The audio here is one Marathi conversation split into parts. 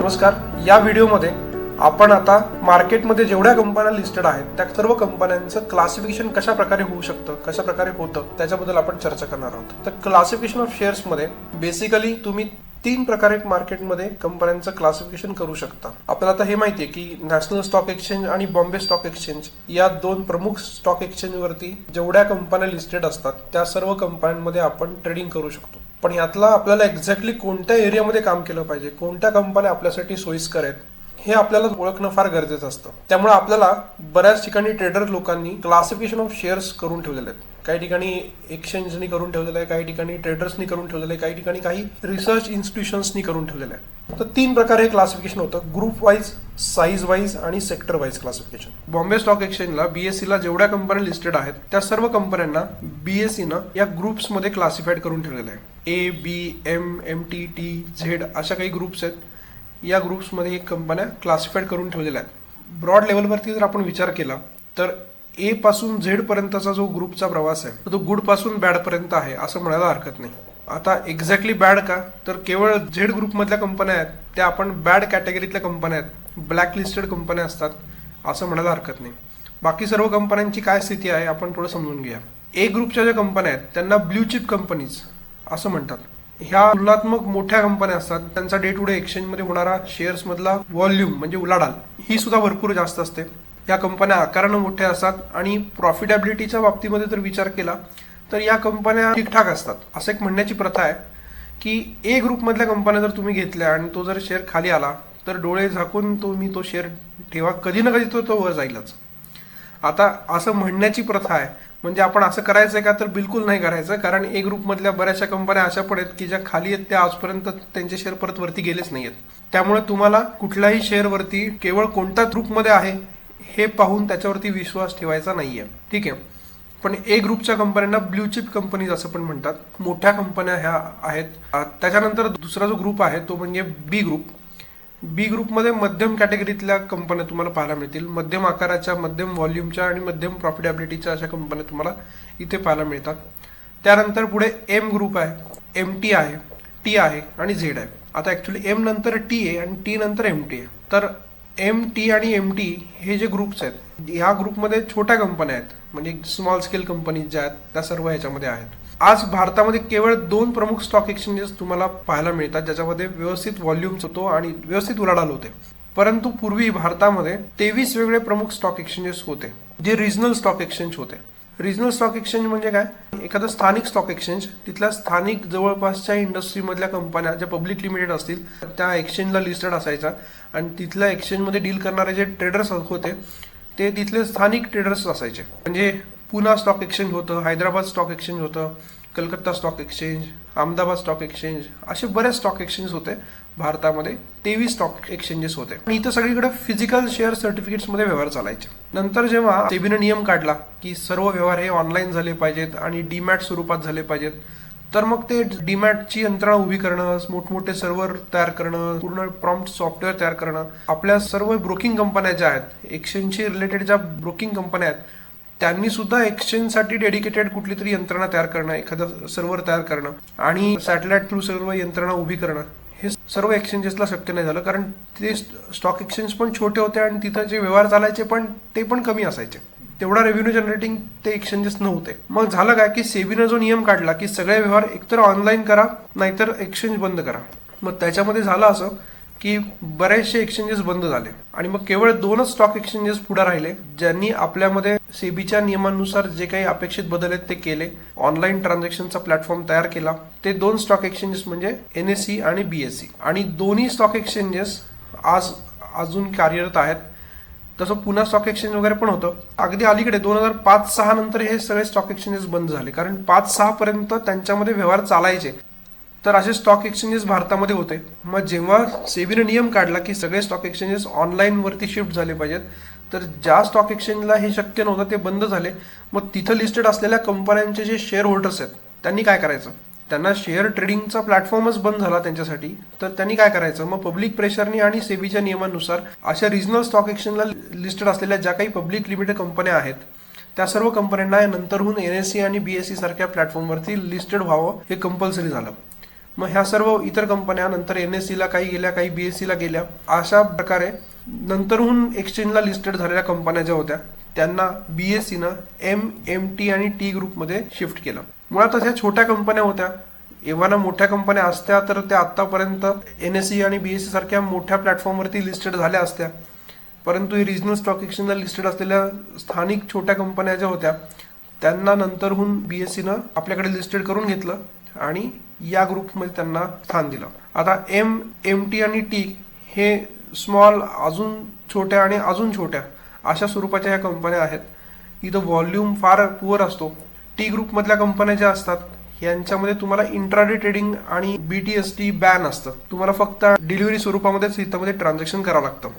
नमस्कार. या व्हिडिओमध्ये आपण आता मार्केटमध्ये जेवढ्या कंपन्या लिस्टेड आहेत त्या सर्व कंपन्यांचं क्लासिफिकेशन कशा प्रकारे होऊ शकतं, कशा प्रकारे होतं त्याच्याबद्दल आपण चर्चा करणार आहोत. तर क्लासिफिकेशन ऑफ शेअर्समध्ये बेसिकली तुम्ही 3 प्रकारे मार्केटमध्ये कंपन्यांचं क्लासिफिकेशन करू शकता. आपल्याला आता हे माहिती आहे की नॅशनल स्टॉक एक्सचेंज आणि बॉम्बे स्टॉक एक्सचेंज या 2 प्रमुख स्टॉक एक्सचेंजवरती जेवढ्या कंपन्या लिस्टेड असतात त्या सर्व कंपन्यांमध्ये आपण ट्रेडिंग करू शकतो. पण यातला आपल्याला एक्झॅक्टली कोणत्या एरियामध्ये काम केलं पाहिजे, कोणत्या कंपन्या आपल्यासाठी सोयीस्कर आहेत हे आपल्याला ओळखणं फार गरजेचं असतं. त्यामुळे आपल्याला बऱ्याच ठिकाणी ट्रेडर लोकांनी क्लासिफिकेशन ऑफ शेअर्स करून ठेवलेले आहेत. काही ठिकाणी एक्सचेंजनी करून ठेवलेलं आहे, काही ठिकाणी ट्रेडर्सनी करून ठेवलेलं आहे, काही ठिकाणी काही रिसर्च इन्स्टिट्यूशन्सनी करून ठेवलेलं आहे. तर 3 प्रकारे हे क्लासिफिकेशन होतं: ग्रुप वाईज, साईज वाईज आणि sector wise classification. Bombay stock एक्सचेंजला बीएससीला जेवढ्या कंपन्या लिस्टेड आहेत त्या सर्व कंपन्यांना बीएससीनं या ग्रुप्समध्ये क्लासिफाईड करून ठेवलेलं आहे. A, B, M, M T, T, Z अशा काही ग्रुप्स आहेत. या ग्रुप्समध्ये एक कंपन्या क्लासिफाईड करून ठेवलेल्या आहेत. ब्रॉड लेवलवरती जर आपण विचार केला तर ए पासून झेड पर्यंतचा जो ग्रुपचा प्रवास आहे तो गुड पासून बॅड पर्यंत आहे असं म्हणायला हरकत नाही. आता एक्झॅक्टली बॅड का, तर केवळ झेड ग्रुपमधल्या कंपन्या आहेत त्या आपण बॅड कॅटेगरीतल्या कंपन्या आहेत, ब्लॅक लिस्टेड कंपन्या असतात असं म्हणायला हरकत नाही. बाकी सर्व कंपन्यांची काय स्थिती आहे आपण थोडं समजून घेऊया. ए ग्रुपच्या ज्या कंपन्या आहेत त्यांना ब्ल्यू चिप कंपनीज असं म्हणतात. ह्या तुलनात्मक मोठ्या कंपन्या असतात, त्यांचा डे टू डे एक्सचेंजमध्ये होणारा शेअर्स मधला व्हॉल्यूम म्हणजे उलाढाल ही सुद्धा भरपूर जास्त असते. या कंपन्या आकारानं मोठ्या असतात आणि प्रॉफिटेबिलिटीच्या बाबतीमध्ये जर विचार केला तर या कंपन्या ठीकठाक असतात. असं एक म्हणण्याची प्रथा आहे की ए ग्रुपमधल्या कंपन्या जर तुम्ही घेतल्या आणि तो जर शेअर खाली आला तर डोळे झाकून तुम्ही तो शेअर ठेवा, कधी ना कधी तो वर जाईलच. आता असं म्हणण्याची प्रथा आहे, म्हणजे आपण असं करायचंय का, तर बिलकुल नाही करायचं. कारण ए ग्रुपमधल्या बऱ्याचशा कंपन्या अशा पण आहेत की ज्या खाली आहेत त्या आजपर्यंत त्यांचे शेअर परत वरती गेलेच नाहीयेत. त्यामुळे तुम्हाला कुठल्याही शेअरवरती केवळ कोणत्या ग्रुपमध्ये आहे हे पाहून त्याच्यावरती विश्वास ठेवायचा नाहीये. ठीक आहे. पण ए ग्रुपच्या कंपन्यांना ब्ल्यू चिप कंपनीज असं पण म्हणतात. मोठ्या कंपन्या ह्या आहेत. त्याच्यानंतर दुसरा जो ग्रुप आहे तो म्हणजे बी ग्रुप. बी ग्रुपमध्ये मध्यम कॅटेगरीतल्या कंपन्या तुम्हाला पाहायला मिळतील. मध्यम आकाराच्या, मध्यम व्हॉल्यूमच्या आणि मध्यम प्रॉफिटेबिलिटीच्या अशा कंपन्या तुम्हाला इथे पाहायला मिळतात. त्यानंतर पुढे एम ग्रुप आहे, एम टी आहे, टी आहे आणि झेड आहे. आता ऍक्च्युली एम नंतर टी आहे आणि टी नंतर एम टी आहे. तर एम टी आणि एम टी हे जे ग्रुप्स आहेत ह्या ग्रुपमध्ये छोट्या कंपन्या आहेत, म्हणजे स्मॉल स्केल कंपनीज ज्या आहेत त्या सर्व ह्याच्यामध्ये आहेत. आज भारतामध्ये केवळ 2 प्रमुख स्टॉक एक्सचेंजेस तुम्हाला पाहायला मिळतात ज्याच्यामध्ये व्यवस्थित व्हॉल्यूम होतो आणि व्यवस्थित उलाढाल होते. परंतु पूर्वी भारतामध्ये 23 वेगळे प्रमुख स्टॉक एक्सचेंजेस होते जे रिजनल स्टॉक एक्सचेंज होते. रिजनल स्टॉक एक्सचेंज म्हणजे काय, एखादं स्थानिक स्टॉक एक्सचेंज तिथल्या स्थानिक जवळपासच्या इंडस्ट्रीमधल्या कंपन्या ज्या पब्लिक लिमिटेड असतील त्या एक्सचेंजला लिस्टेड असायच्या आणि तिथल्या एक्सचेंजमध्ये डील करणारे जे ट्रेडर्स होते ते तिथले स्थानिक ट्रेडर्स असायचे. म्हणजे पुणा स्टॉक एक्सचेंज होतं, हैदराबाद स्टॉक एक्सचेंज होतं, Calcutta stock exchange, Ahmedabad stock exchange असे बरेच स्टॉक एक्सचेंज होते भारतामध्ये. 23 स्टॉक एक्सचेंजेस होते आणि इथं सगळीकडे फिजिकल शेअर सर्टिफिकेट्समध्ये व्यवहार चालायचे. नंतर जेव्हा सेबीनं नियम काढला की सर्व व्यवहार हे ऑनलाईन झाले पाहिजेत आणि डीमॅट स्वरूपात झाले पाहिजेत, तर मग ते डीमॅटची यंत्रणा उभी करणं, मोठमोठे सर्व्हर तयार करणं, पूर्ण प्रॉम्प्ट सॉफ्टवेअर तयार करणं, आपल्या सर्व ब्रोकिंग कंपन्या ज्या आहेत, एक्सचेंजशी रिलेटेड ज्या ब्रोकिंग कंपन्या आहेत त्यांनी सुद्धा एक्सचेंजसाठी डेडिकेटेड कुठली तरी यंत्रणा तयार करणं, एखादं सर्व्हर तयार करणं आणि सॅटेलाइट थ्रू सर्व यंत्रणा उभी करणं हे सर्व एक्सचेंजेसला शक्य नाही झालं. कारण ते स्टॉक एक्सचेंज पण छोटे होते आणि तिथं जे व्यवहार चालायचे पण ते पण कमी असायचे. तेवढा रेव्हेन्यू जनरेटिंग ते एक्सचेंजेस नव्हते. मग झालं काय की सेबीनं जो नियम काढला की सगळे व्यवहार एकतर ऑनलाईन करा नाहीतर एक्सचेंज बंद करा. मग त्याच्यामध्ये झालं असं की बरेचसे एक्सचेंजेस बंद झाले आणि मग केवळ 2च स्टॉक एक्सचेंजेस पुढे राहिले ज्यांनी आपल्यामध्ये सेबीच्या नियमानुसार जे काही अपेक्षित बदल आहेत ते केले. ऑनलाईन ट्रान्झॅक्शनचा प्लॅटफॉर्म तयार केला. ते 2 स्टॉक एक्सचेंजेस म्हणजे एनएससी आणि बीएससी. आणि दोन्ही स्टॉक एक्सचेंजेस आज अजून कार्यरत आहेत. तसं पुणा स्टॉक एक्सचेंज वगैरे पण होतं. अगदी अलीकडे 2005-06 नंतर हे सगळे स्टॉक एक्सचेंजेस बंद झाले, कारण 5-6 पर्यंत त्यांच्यामध्ये व्यवहार चालायचे. तर असे स्टॉक एक्सचेंजेस भारतामध्ये होते. मग जेव्हा सेबीने नियम काढला की सगळे स्टॉक एक्सचेंजेस ऑनलाईनवरती शिफ्ट झाले पाहिजेत, तर ज्या स्टॉक एक्सचेंजला हे शक्य नव्हतं ते बंद झाले. मग तिथं लिस्टेड असलेल्या कंपन्यांचे जे शेअर होल्डर्स आहेत त्यांनी काय करायचं, त्यांना शेअर ट्रेडिंगचा प्लॅटफॉर्मच बंद झाला त्यांच्यासाठी. तर त्यांनी काय करायचं, मग पब्लिक प्रेशरनी आणि सेबीच्या नियमानुसार अशा रिजनल स्टॉक एक्सचेंजला लिस्टेड असलेल्या ज्या काही पब्लिक लिमिटेड कंपन्या आहेत त्या सर्व कंपन्यांना नंतरहून एनएससी आणि बीएससी सारख्या प्लॅटफॉर्मवरती लिस्टेड व्हावं हे कंपल्सरी झालं. मग ह्या सर्व इतर कंपन्या नंतर NSE ला काही गेल्या, काही BSE ला गेल्या. अशा प्रकारे नंतरहून एक्सचेंजला लिस्टेड झालेल्या कंपन्या ज्या होत्या त्यांना BSE न MT आणि T ग्रुपमध्ये शिफ्ट केलं. मुळात ह्या छोट्या कंपन्या होत्या. एव्हा मोठ्या कंपन्या असत्या तर त्या आतापर्यंत NSE आणि BSE सारख्या मोठ्या प्लॅटफॉर्मवरती लिस्टेड झाल्या असत्या. परंतु रिजनल स्टॉक एक्सचेंजला लिस्टेड असलेल्या स्थानिक छोट्या कंपन्या ज्या होत्या त्यांना नंतरहून BSE न आपल्याकडे लिस्टेड करून घेतलं आणि या ग्रुपमध्ये त्यांना स्थान दिलं. आता MT आणि T हे स्मॉल, अजून छोट्या आणि अजून छोट्या अशा स्वरूपाच्या ह्या कंपन्या आहेत. इथं व्हॉल्यूम फार पुअर असतो. T ग्रुपमधल्या कंपन्या ज्या असतात यांच्यामध्ये तुम्हाला इंट्राडे ट्रेडिंग आणि BTST बॅन असतं. तुम्हाला फक्त डिलिव्हरी स्वरूपामध्येच इथं ट्रान्झॅक्शन करावं लागतं.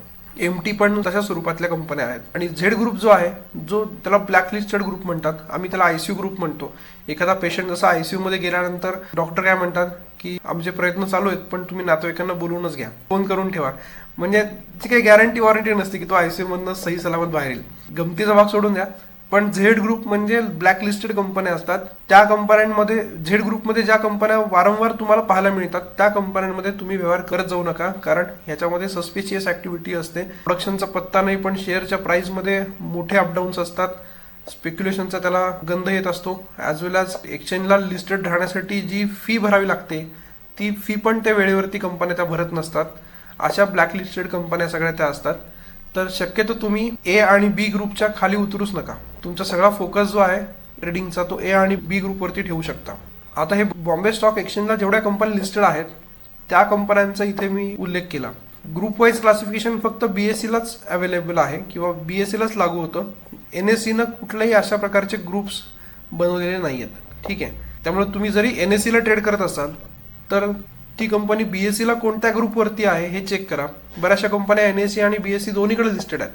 MT पण तशा स्वरूपातल्या कंपन्या आहेत. आणि Z ग्रुप जो आहे, जो त्याला ब्लॅकलिस्टेड ग्रुप म्हणतात, आम्ही त्याला ICU ग्रुप म्हणतो. एखादा पेशंट जसा ICU मध्ये गेल्यानंतर डॉक्टर काय म्हणतात की आमचे प्रयत्न चालू आहेत पण तुम्ही नातेवाईकांना बोलवूनच घ्या, फोन करून ठेवा. म्हणजे ती काही गॅरंटी वॉरंटी नसते की तो ICU मधनं सही सलामत बाहेर येईल. गमतीचा भाग सोडून द्या. पण Z ग्रुप म्हणजे ब्लॅकलिस्टेड कंपन्या असतात. त्या कंपन्यांमध्ये, Z ग्रुपमध्ये ज्या कंपन्या वारंवार तुम्हाला पाहायला मिळतात त्या कंपन्यांमध्ये तुम्ही व्यवहार करत जाऊ नका, कारण ह्याच्यामध्ये सस्पिशियस ऍक्टिव्हिटी असते. प्रोडक्शनचा पत्ता नाही पण शेअरच्या प्राइसमध्ये मोठे अपडाऊन्स असतात. स्पेक्युलेशनचा त्याला गंध येत असतो. ॲज वेल ॲज एक्सचेंजला लिस्टेड राहण्यासाठी जी फी भरावी लागते ती फी पण त्या वेळेवरती कंपन्या त्या भरत नसतात. अशा ब्लॅकलिस्टेड कंपन्या सगळ्या त्या असतात. तर शक्यतो तुम्ही A आणि B ग्रुपच्या खाली उतरूच नका. तुमचा सगळा फोकस जो आहे ट्रेडिंगचा तो A आणि B ग्रुपवरती ठेवू शकता. आता हे बॉम्बे स्टॉक एक्सचेंजला जेवढ्या कंपन्या लिस्टेड आहेत त्या कंपन्यांचा इथे मी उल्लेख केला. ग्रुप वाईज क्लासिफिकेशन फक्त BSE लाच अवेलेबल आहे किंवा BSE लाच लागू होतं. NSE न कुठल्याही अशा प्रकारचे ग्रुप्स बनवलेले नाही आहेत. ठीक आहे. त्यामुळे तुम्ही जरी NSE ला ट्रेड करत असाल तर ती कंपनी BSE ला कोणत्या ग्रुपवरती आहे हे चेक करा. बऱ्याचशा कंपन्या NSE आणि BSE दोन्हीकडे लिस्टेड आहेत.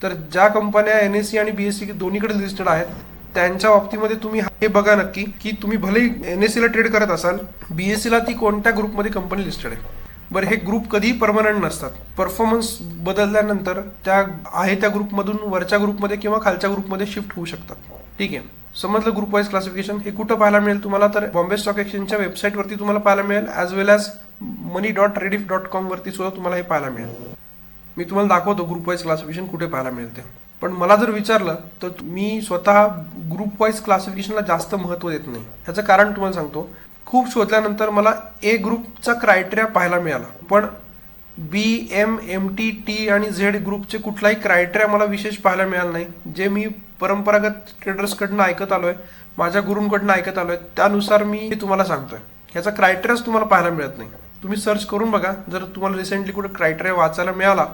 तर ज्या कंपन्या NSE आणि BSE दोन्हीकडे लिस्टेड आहेत त्यांच्या बाबतीमध्ये तुम्ही हे बघा नक्की की तुम्ही भलेही NSE ला ट्रेड करत असाल, BSE ला ती कोणत्या ग्रुपमध्ये कंपनी लिस्टेड आहे. बरं, हे ग्रुप कधीही परमनंट नसतात. परफॉर्मन्स बदलल्यानंतर त्या आहे त्या ग्रुपमधून वरच्या ग्रुपमध्ये किंवा खालच्या ग्रुपमध्ये शिफ्ट होऊ शकतात. ठीक आहे. समजलं ग्रुप वाईज क्लासिफिकेशन. हे कुठं पाहायला मिळेल तुम्हाला, तर बॉम्बे स्टॉक एक्सचेंजच्या वेबसाईटवरती तुम्हाला पाहायला मिळेल, ॲज वेल ॲज money.rediff.com वरती सुद्धा तुम्हाला हे पाहायला मिळेल. मी तुम्हाला दाखवतो ग्रुप वाईज क्लासिफिकेशन कुठे पाहायला मिळेल ते. पण मला जर विचारलं तर मी स्वतः ग्रुप वाईज क्लासिफिकेशनला जास्त महत्त्व देत नाही. ह्याचं कारण तुम्हाला सांगतो. खूप शोधल्यानंतर मला A ग्रुपचा क्रायटेरिया पाहायला मिळाला, पण B, M, MT, T आणि Z ग्रुपचे कुठलाही क्रायटेरिया मला विशेष पाहायला मिळाला नाही. जे मी परंपरागत ट्रेडर्सकडनं ऐकत आलोय, माझ्या गुरूंकडनं ऐकत आलोय, त्यानुसार मी तुम्हाला सांगतोय. ह्याचा क्रायटेरियाच तुम्हाला पाहायला मिळत नाही. तुम्ही सर्च करून बघा. जर तुम्हाला रिसेंटली कुठे क्रायटेरिया वाचायला मिळाला,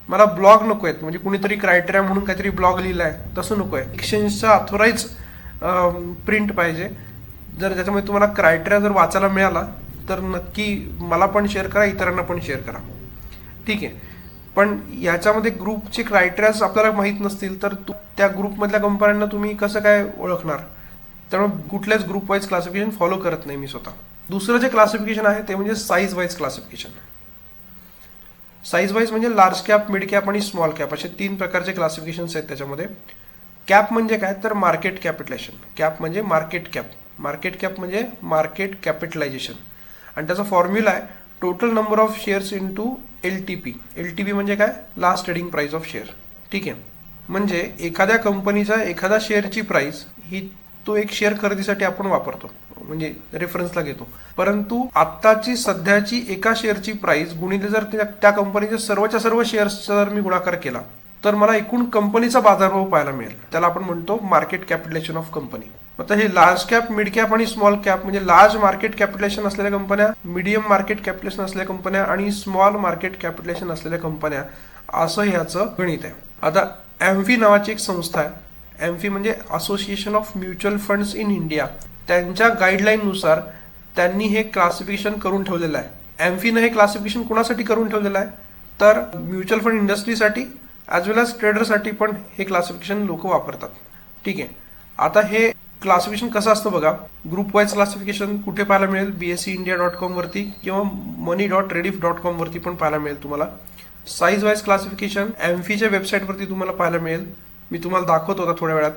मला ब्लॉग नको आहेत, म्हणजे कुणीतरी क्रायटेरिया म्हणून काहीतरी ब्लॉग लिहिलाय तसं नको आहे. एक्सचेंजचा ऑथोराइज प्रिंट पाहिजे. जर त्याच्यामध्ये तुम्हाला क्रायटेरिया जर वाचायला मिळाला तर नक्की मला पण शेअर करा, इतरांना पण शेअर करा. ठीक आहे. पण याच्यामध्ये ग्रुपचे क्रायटेरियाज आपल्याला माहीत नसतील तर त्या ग्रुपमधल्या कंपन्यांना तुम्ही कसं काय ओळखणार. त्यामुळे कुठल्याच ग्रुप वाईज क्लासिफिकेशन फॉलो करत नाही मी स्वतः. दुसरं जे क्लासिफिकेशन आहे ते म्हणजे size wise classification. Size wise म्हणजे लार्ज कॅप, मिड कॅप आणि स्मॉल कॅप असे 3 प्रकारचे क्लासिफिकेशन्स आहेत त्याच्यामध्ये. कॅप म्हणजे काय, तर मार्केट कॅपिटलायझेशन. कॅप म्हणजे मार्केट कॅप. मार्केट कॅप म्हणजे मार्केट कॅपिटलायझेशन. आणि त्याचा फॉर्म्युला आहे total number of shares into LTP. LTP म्हणजे काय, last trading price of share. ठीक आहे. म्हणजे एखाद्या कंपनीच्या एखाद्या शेअरची प्राइस ही तो एक शेअर खरेदीसाठी आपण वापरतो, म्हणजे रेफरन्सला घेतो. परंतु आत्ताची सध्याची एका शेअरची प्राइस गुणिले जर त्या कंपनीच्या सर्वच्या सर्व शेअर्सचा जर मी गुणाकार केला तर मला एकूण कंपनीचा बाजारभाव पाहायला मिळेल. त्याला आपण म्हणतो मार्केट कॅपिटलायझेशन ऑफ कंपनी. आता हे लार्ज कॅप, मिड कॅप आणि स्मॉल कॅप म्हणजे लार्ज मार्केट कॅपिटलायझेशन असलेल्या कंपन्या, मिडियम मार्केट कॅपिटलायझेशन असलेल्या कंपन्या आणि स्मॉल मार्केट कॅपिटलायझेशन असलेल्या कंपन्या, असं ह्याचं गणित आहे. आता AMFI नावाची एक संस्था आहे. AMFI म्हणजे association of mutual funds in India. त्यांच्या गाईडलाईननुसार त्यांनी हे क्लासिफिकेशन करून ठेवलेलं आहे. AMFIनं हे क्लासिफिकेशन कोणासाठी करून ठेवलेलं आहे, तर म्युच्युअल फंड इंडस्ट्रीसाठी ॲज वेल ॲज ट्रेडरसाठी पण हे क्लासिफिकेशन लोक वापरतात. ठीक आहे. आता हे क्लासिफिकेशन कसं असतं बघा. ग्रुप वाईज क्लासिफिकेशन कुठे पाहायला मिळेल, BSEindia.com वरती किंवा money.rediff.com वरती पण पाहायला मिळेल तुम्हाला. साईज वाईज क्लासिफिकेशन AMFIच्या वेबसाईटवरती तुम्हाला पाहायला मिळेल. मी तुम्हाला दाखवतो आता थोड्या वेळात.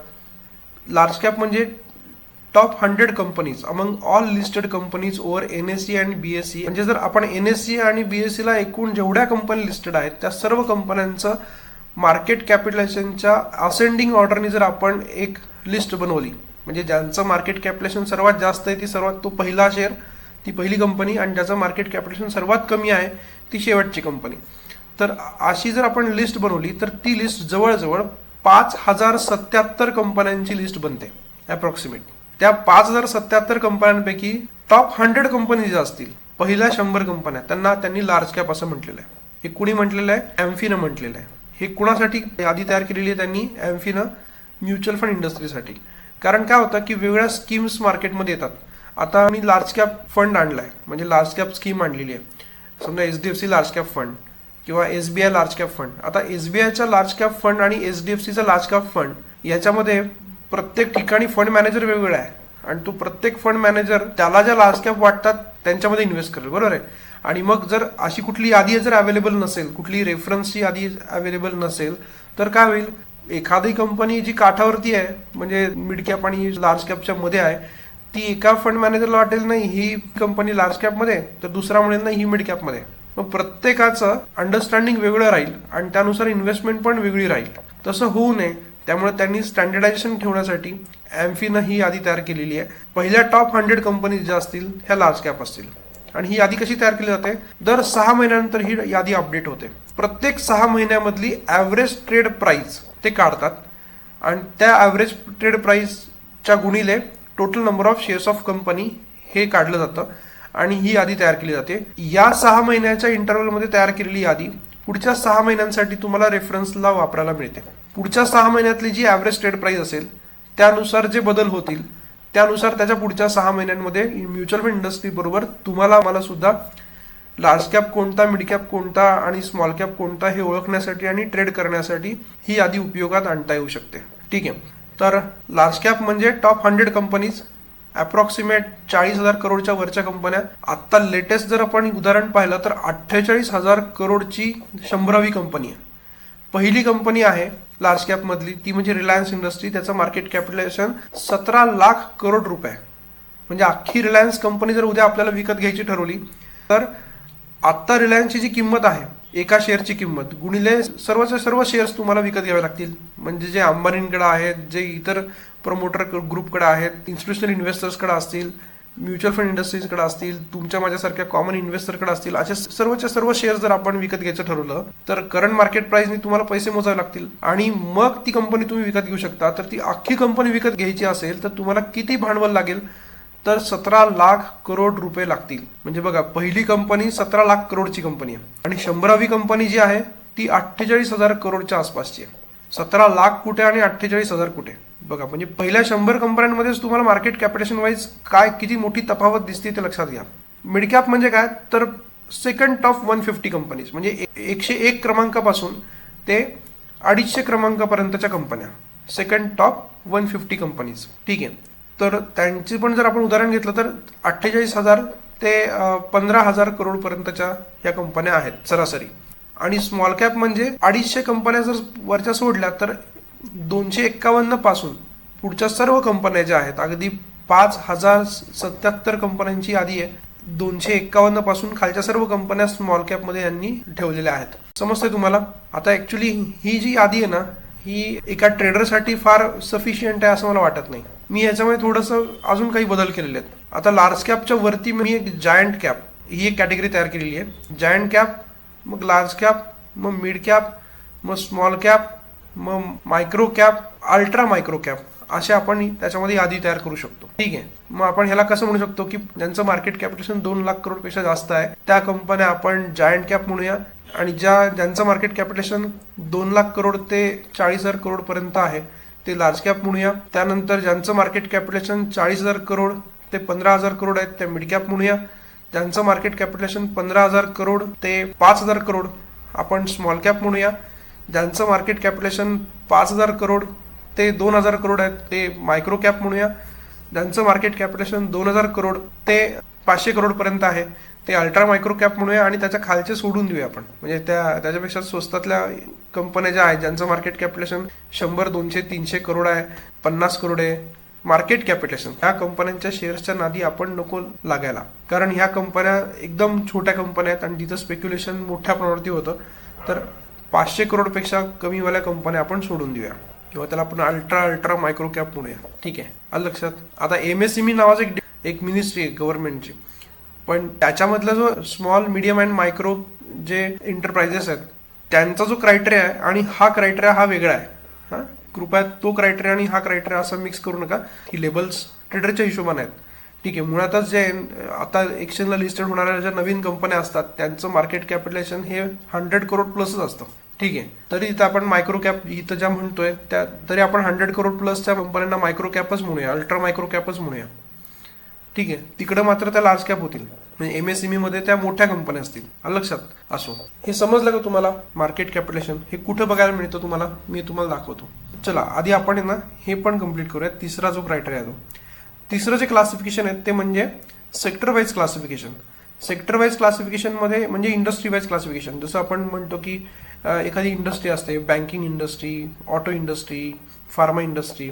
लार्ज कॅप म्हणजे top 100 companies among all listed companies over NSE आणि BSE. म्हणजे जर आपण NSE आणि BSE ला एकूण जेवढ्या कंपनी लिस्टेड आहेत त्या सर्व कंपन्यांचं मार्केट कॅपिटलायझेशनच्या असेंडिंग ऑर्डरने जर आपण एक लिस्ट बनवली, म्हणजे ज्यांचं मार्केट कॅपिटलायझेशन सर्वात जास्त आहे ती सर्वात तो पहिला शेअर, ती पहिली कंपनी, आणि ज्याचं मार्केट कॅपिटलायझेशन सर्वात कमी आहे ती शेवटची कंपनी. तर अशी जर आपण लिस्ट बनवली तर ती लिस्ट जवळजवळ 5077 कंपन्यांची लिस्ट बनते अप्रॉक्सिमेट. त्या 5077 कंपन्यांपैकी टॉप 100 कंपनी ज्या असतील, पहिल्या 100 कंपन्या, त्यांनी लार्ज कॅप असं म्हटलेलं आहे. हे कुणी म्हटलेलं आहे? एम्फीनं म्हटलेलं आहे. हे कुणासाठी यादी तयार केलेली आहे त्यांनी? एम्फीनं म्युच्युअल फंड इंडस्ट्रीसाठी. कारण काय होतं की वेगवेगळ्या स्कीम्स मार्केटमध्ये येतात. आता मी लार्ज कॅप फंड आणलाय, म्हणजे लार्ज कॅप स्कीम आणलेली आहे. समजा HDFC लार्ज कॅप फंड किंवा SBI लार्ज कॅप फंड. आता SBIचा लार्ज कॅप फंड आणि HDFCचा लार्ज कॅप फंड याच्यामध्ये प्रत्येक ठिकाणी फंड मॅनेजर वेगवेगळा आहे, आणि तो प्रत्येक फंड मॅनेजर त्याला ज्या लार्ज कॅप वाटतात त्यांच्यामध्ये इन्व्हेस्ट करेल, बरोबर आहे. आणि मग जर अशी कुठली यादी जर अवेलेबल नसेल, कुठली रेफरन्सची यादी अवेलेबल नसेल, तर काय होईल, एखादी कंपनी जी काठावरती आहे म्हणजे मिड कॅप आणि लार्ज कॅपच्या मध्ये आहे, ती एका फंड मॅनेजरला वाटेल नाही ही कंपनी लार्ज कॅपमध्ये, तर दुसरा म्हणेल नाही ही मिड कॅपमध्ये. मग प्रत्येकाचं अंडरस्टँडिंग वेगळं राहील आणि त्यानुसार इन्व्हेस्टमेंट पण वेगळी राहील. तसं होऊ नये त्यामुळे त्यांनी स्टँडर्डायझेशन ठेवण्यासाठी एम्फीनं ही यादी तयार केलेली आहे. पहिल्या टॉप 100 कंपनीज ज्या असतील ह्या लार्ज कॅप असतील. आणि ही यादी कशी तयार केली जाते? दर 6 महिन्यानंतर ही यादी अपडेट होते. प्रत्येक 6 महिन्यामधली ॲव्हरेज ट्रेड प्राइस ते काढतात आणि त्या ॲव्हरेज ट्रेड प्राइसच्या गुणिले total number of shares of company हे काढलं जातं आणि ही यादी तयार केली जाते. या 6 महिन्याच्या इंटरव्हलमध्ये तयार केलेली यादी पुढच्या 6 महिन्यांसाठी तुम्हाला रेफरन्सला वापरायला मिळते. पुढच्या 6 महिन्यातली जी ॲव्हरेज ट्रेड प्राइस असेल त्यानुसार जे बदल होतील त्यानुसार त्याच्या पुढच्या 6 महिन्यांमध्ये म्युच्युअल फंड इंडस्ट्री बरोबर तुम्हाला मला सुद्धा लार्ज कॅप कोणता, मिड कॅप कोणता आणि स्मॉल कॅप कोणता हे ओळखण्यासाठी आणि ट्रेड करण्यासाठी ही यादी उपयोगात आणता येऊ शकते. ठीक आहे. तर लार्ज कॅप म्हणजे टॉप 100 कंपनीज, अप्रॉक्सिमेट 40,000 करोडच्या वरच्या कंपन्या. आता लेटेस्ट जर आपण उदाहरण पाहिलं तर 48,000 करोडची 100वी कंपनी आहे. पहिली कंपनी आहे लार्ज कॅप मधली ती म्हणजे रिलायन्स इंडस्ट्री. त्याचं मार्केट कॅपिटलायझेशन 17 लाख करोड रुपये. म्हणजे अख्खी रिलायन्स कंपनी जर उद्या आपल्याला विकत घ्यायची ठरवली तर आत्ता रिलायन्सची जी किंमत आहे एका शेअरची किंमत गुणिले सर्वच्या सर्व शेअर्स तुम्हाला विकत घ्यावे लागतील. म्हणजे जे अंबानींकडे आहेत, जे इतर प्रमोटर ग्रुपकडे आहेत, इन्स्टिट्यूशनल इन्व्हेस्टर्सकडे असतील, म्युच्युअल फंड इंडस्ट्रीजकडे असतील, तुमच्या माझ्यासारख्या कॉमन इन्व्हेस्टरकडे असतील, असे सर्वच्या सर्व शेअर जर आपण विकत घ्यायचं ठरवलं तर करंट मार्केट प्राइसने तुम्हाला पैसे मोजावे लागतील आणि मग ती कंपनी तुम्ही विकत घेऊ शकता. तर ती अख्खी कंपनी विकत घ्यायची असेल तर तुम्हाला किती भांडवल लागेल? तर 17 लाख करोड रुपये लागतील. म्हणजे बघा, पहिली कंपनी 17 लाख करोडची कंपनी आहे आणि 100वी कंपनी जी आहे ती 48,000 करोडच्या आसपासची आहे. 17 लाख कुठे आणि 48,000 कुठे? बघा, म्हणजे पहिल्या 100 कंपन्यांमध्येच तुम्हाला मार्केट कॅपिटलायझेशन वाईज काय किती मोठी तफावत दिसते ते लक्षात घ्या. मिड कॅप म्हणजे काय? तर सेकंड टॉप 150 कंपनीज, म्हणजे 101 क्रमांकापासून ते 250 क्रमांकापर्यंतच्या कंपन्या, सेकंड टॉप 150 कंपनीज. ठीक आहे. तर त्यांची पण जर आपण उदाहरण घेतलं तर 48,000 ते 15,000 करोड पर्यंतच्या या कंपन्या आहेत सरासरी. आणि स्मॉल कॅप म्हणजे 250 कंपन्या जर वरच्या सोडल्या तर 251 पासून पुढच्या सर्व कंपन्या ज्या आहेत, अगदी 5,077 कंपन्यांची यादी आहे. 251 पासून खालच्या सर्व कंपन्या स्मॉल कॅप मध्ये यांनी ठेवलेल्या आहेत. समजते तुम्हाला? आता ऍक्च्युली ही जी यादी आहे ना, ही एका ट्रेडरसाठी फार सफिशियंट आहे असं मला वाटत नाही. मी याच्यामध्ये थोडंसं अजून काही बदल केलेले आहेत. आता लार्ज कॅपच्या वरती मी एक जायंट कॅप ही एक कॅटेगरी तयार केलेली आहे. जायंट कॅप, मग लार्ज कॅप, मग मिड कॅप, मग स्मॉल कॅप, मग micro cap, ultra micro cap, असे आपण त्याच्यामध्ये यादी तयार करू शकतो. ठीक आहे. मग आपण ह्याला कसं म्हणू शकतो की ज्यांचं मार्केट कॅपिटलायझेशन 2 लाख करोड पेक्षा जास्त आहे त्या कंपन्या आपण जायंट कॅप म्हणूया, आणि ज्यांचं मार्केट कॅपिटलायझेशन 2 लाख करोड ते 40,000 करोड पर्यंत आहे ते लार्ज कॅप म्हणूया. त्यानंतर ज्यांचं मार्केट कॅपिटलायझेशन 40,000 करोड ते 15,000 करोड आहेत ते मिड कॅप म्हणूया. ज्यांचं मार्केट कॅपिटलायझेशन 15,000 करोड ते 5,000 करोड आपण स्मॉल कॅप म्हणूया. ज्यांचं मार्केट कॅपिटलायझेशन 5,000 करोड ते 2,000 करोड आहेत ते मायक्रो कॅप म्हणूया. ज्यांचं मार्केट कॅपिटलायझेशन 2,000 करोड ते 500 करोड पर्यंत आहे ते अल्ट्रा मायक्रो कॅप म्हणूया. आणि त्याच्या खालचे सोडून देऊया आपण, म्हणजे त्याच्यापेक्षा स्वस्तातल्या कंपन्या ज्या आहेत ज्यांचं मार्केट कॅपिटलायझेशन 100, 200, 300 करोड आहे, 50 करोड आहे, मार्केट कॅपिटलायझेशन. ह्या कंपन्यांच्या शेअर्सच्या नादी आपण नको लागायला, कारण ह्या कंपन्या एकदम छोट्या कंपन्या आहेत आणि तिथं स्पेक्युलेशन मोठ्या प्रमाणावरती होतं. तर 500 करोडपेक्षा कमीवाल्या कंपन्या आपण सोडून देऊया, किंवा त्याला आपण अल्ट्रा मायक्रो कॅप म्हणूया. ठीक आहे, आलं लक्षात. आता MSME नावाचं एक मिनिस्ट्री आहे गव्हर्नमेंटची, पण त्याच्यामधला जो स्मॉल मीडियम अँड मायक्रो जे एंटरप्राइजेस आहेत त्यांचा जो क्रायटेरिया आहे आणि हा क्रायटेरिया हा वेगळा आहे. हा, कृपया तो क्रायटेरिया आणि हा क्रायटेरिया असं मिक्स करू नका. ही लेबल्स ट्रेडरच्या हिशोबाने आहेत. ठीक आहे, मुळातच जे आता एक्सचेंजला लिस्टेड होणाऱ्या ज्या नवीन कंपन्या असतात त्यांचं मार्केट कॅपिटलायझेशन हे 100 करोड प्लसच असतं. ठीक आहे, तरी इथं आपण मायक्रो कॅप इथं ज्या म्हणतोय त्या तरी आपण 100 करोड प्लसच्या कंपन्यांना मायक्रो कॅपच म्हणूया, अल्ट्रा मायक्रो कॅपच म्हणूया. ठीक आहे, तिकडे मात्र त्या लार्ज कॅप होतील, म्हणजे MSME मध्ये त्या मोठ्या कंपन्या असतील. लक्षात असो. हे समजलं का तुम्हाला? मार्केट कॅपिटलायझेशन हे कुठं बघायला मिळतं तुम्हाला, मी तुम्हाला दाखवतो. चला आधी आपण आहे ना हे पण कम्प्लीट करूया. तिसरा जो क्रायटेरिया आहे तिसरं जे क्लासिफिकेशन आहे ते म्हणजे sector wise classification. Sector wise classification मध्ये म्हणजे इंडस्ट्री वाईज क्लासिफिकेशन. जसं आपण म्हणतो की एखादी इंडस्ट्री असते, banking industry, auto industry, pharma industry.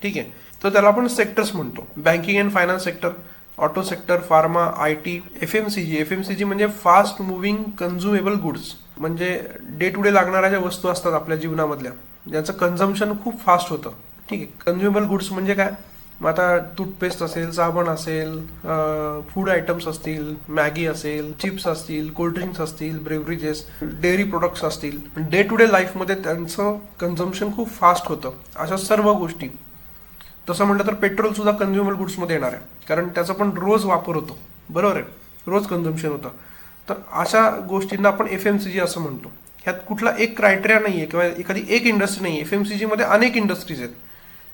ठीक आहे, तर त्याला आपण सेक्टर्स म्हणतो. Banking and finance sector, auto sector, pharma, IT, FMCG म्हणजे फास्ट मुव्हिंग कन्झ्युमेबल गुड्स, म्हणजे डे टू डे लागणाऱ्या ज्या वस्तू असतात आपल्या जीवनामधल्या ज्यांचं कन्झम्पशन खूप फास्ट होतं. ठीक आहे, कन्झ्युमेबल गुड्स म्हणजे काय? मग आता टूथपेस्ट असेल, साबण असेल, फूड आयटम्स असतील, मॅगी असेल, चिप्स असतील, कोल्ड्रिंक्स असतील, ब्रेवरेजेस, डेअरी प्रोडक्ट्स असतील, डे टू डे लाईफमध्ये त्यांचं कन्झम्पशन खूप फास्ट होतं. अशा सर्व गोष्टी. तसं म्हटलं तर पेट्रोल सुद्धा कन्झ्युमेबल गुड्समध्ये येणार आहे, कारण त्याचा पण रोज वापर होतो. बरोबर आहे, रोज कन्झम्पशन होतं. तर अशा गोष्टींना आपण FMCG असं म्हणतो. ह्यात कुठला एक क्रायटेरिया नाही आहे किंवा एखादी एक इंडस्ट्री नाही आहे. FMCG मध्ये अनेक इंडस्ट्रीज आहेत.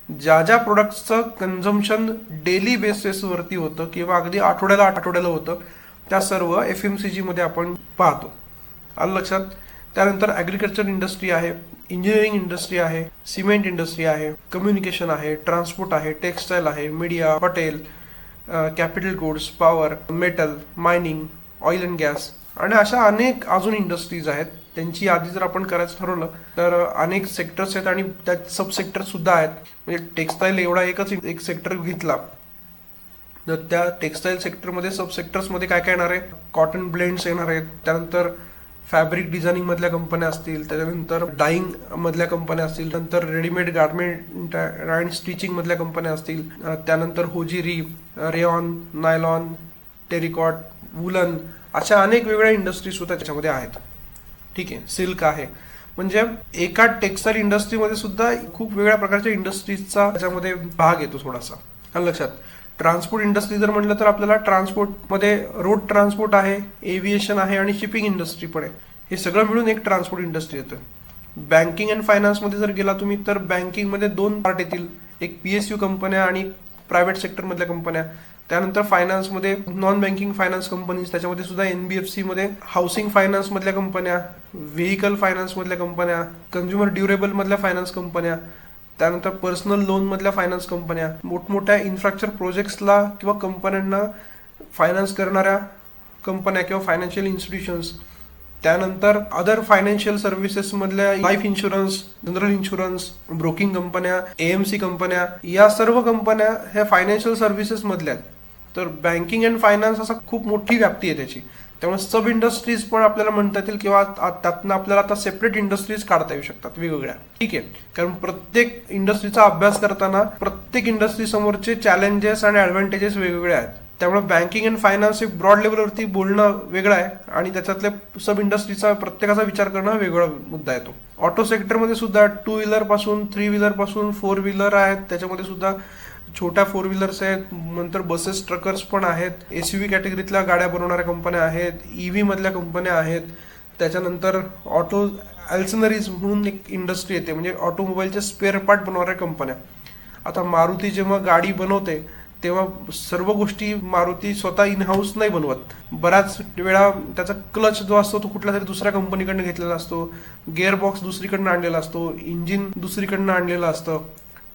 ज्या ज्या प्रोडक्ट्सचं कन्झम्पशन डेली बेसिसवरती होतं किंवा अगदी आठवड्याला होतं त्या सर्व FMCG मध्ये आपण पाहतो. आलं लक्षात. त्यानंतर ॲग्रिकल्चर इंडस्ट्री आहे, इंजिनिअरिंग इंडस्ट्री आहे, सिमेंट इंडस्ट्री आहे, कम्युनिकेशन आहे, ट्रान्सपोर्ट आहे, टेक्स्टाईल आहे, media, hotel, capital goods, power, metal, mining, oil and gas आणि अशा अनेक अजून इंडस्ट्रीज आहेत. त्यांची यादी जर आपण करायचं ठरवलं तर अनेक सेक्टर्स आहेत आणि त्यात सब सेक्टर सुद्धा आहेत. म्हणजे टेक्स्टाईल एवढा एक सेक्टर घेतला तर त्या टेक्स्टाईल सेक्टरमध्ये सब सेक्टर्समध्ये काय काय येणार आहे? कॉटन ब्लेंड्स येणार आहेत, त्यानंतर फॅब्रिक डिझायनिंग मधल्या कंपन्या असतील, त्याच्यानंतर डाईंग मधल्या कंपन्या असतील, नंतर रेडीमेड गार्मेंट अँड स्टिचिंग मधल्या कंपन्या असतील, त्यानंतर होजिरी, रेयॉन, नायलॉन, टेरिकॉट, वुलन, अशा अनेक वेगळ्या इंडस्ट्रीज सुद्धा त्याच्यामध्ये आहेत. ठीक आहे, सिल्क आहे. म्हणजे एका टेक्स्टाईल इंडस्ट्रीमध्ये सुद्धा खूप वेगळ्या प्रकारच्या इंडस्ट्रीजचा त्याच्यामध्ये भाग येतो थोडासा. लक्षात. ट्रान्सपोर्ट इंडस्ट्री जर म्हटलं तर आपल्याला ट्रान्सपोर्टमध्ये रोड ट्रान्सपोर्ट आहे, एव्हिएशन आहे आणि शिपिंग इंडस्ट्री पण आहे. हे सगळं मिळून एक ट्रान्सपोर्ट इंडस्ट्री येतं. बँकिंग अँड फायनान्समध्ये जर गेला तुम्ही तर बँकिंगमध्ये 2 पार्ट येतील, एक PSU कंपन्या आणि प्रायव्हेट सेक्टरमधल्या कंपन्या. त्यानंतर फायनान्समध्ये नॉन बँकिंग फायनान्स कंपनीज, त्याच्यामध्ये सुद्धा NBFC मध्ये हाऊसिंग फायनान्स मधल्या कंपन्या, व्हेकल फायनान्स मधल्या कंपन्या, कन्झ्युमर ड्युरेबल मधल्या फायनान्स कंपन्या, त्यानंतर पर्सनल लोन मधल्या फायनान्स कंपन्या, मोठमोठ्या इन्फ्रास्ट्रक्चर प्रोजेक्ट्सला किंवा कंपन्यांना फायनान्स करणाऱ्या कंपन्या किंवा फायनान्शियल इन्स्टिट्यूशन्स, त्यानंतर अदर फायनान्शियल सर्व्हिसेस मधल्या life insurance, general insurance, broking कंपन्या, AMC कंपन्या, या सर्व कंपन्या ह्या फायनान्शियल सर्व्हिसेस मधल्या आहेत. तर बँकिंग अँड फायनान्स असा खूप मोठी व्याप्ती आहे त्याची. त्यामुळे सब इंडस्ट्रीज पण आपल्याला म्हणता येतील किंवा त्यातनं आपल्याला आता सेपरेट इंडस्ट्रीज काढता येऊ शकतात वेगवेगळ्या. ठीक आहे, कारण प्रत्येक इंडस्ट्रीचा अभ्यास करताना प्रत्येक इंडस्ट्री समोरचे चॅलेंजेस आणि ऍडव्हान्टेजेस वेगवेगळे आहेत. त्यामुळे बँकिंग अँड फायनान्स एक ब्रॉड लेवलवरती बोलणं वेगळं आहे आणि त्याच्यातल्या सब इंडस्ट्रीचा प्रत्येकाचा विचार करणं वेगळा मुद्दा येतो. ऑटो सेक्टरमध्ये सुद्धा 2 व्हीलर पासून 3 व्हीलर पासून 4 व्हीलर आहेत, त्याच्यामध्ये सुद्धा छोट्या 4 व्हीलर्स आहेत, नंतर बसेस, ट्रकर्स पण आहेत, SUV कॅटेगरीतल्या गाड्या बनवणाऱ्या कंपन्या आहेत, EV मधल्या कंपन्या आहेत. त्याच्यानंतर ऑटो ॲल्सनरीज म्हणून एक इंडस्ट्री येते, म्हणजे ऑटोमोबाईलचे स्पेअर पार्ट बनवणाऱ्या कंपन्या. आता मारुती जेव्हा गाडी बनवते तेव्हा सर्व गोष्टी मारुती स्वतः इन हाऊस नाही बनवत. बऱ्याच वेळा त्याचा क्लच जो असतो तो कुठल्या तरी दुसऱ्या कंपनीकडनं घेतलेला असतो, गिअर बॉक्स दुसरीकडनं आणलेला असतो, इंजिन दुसरीकडनं आणलेलं असतं,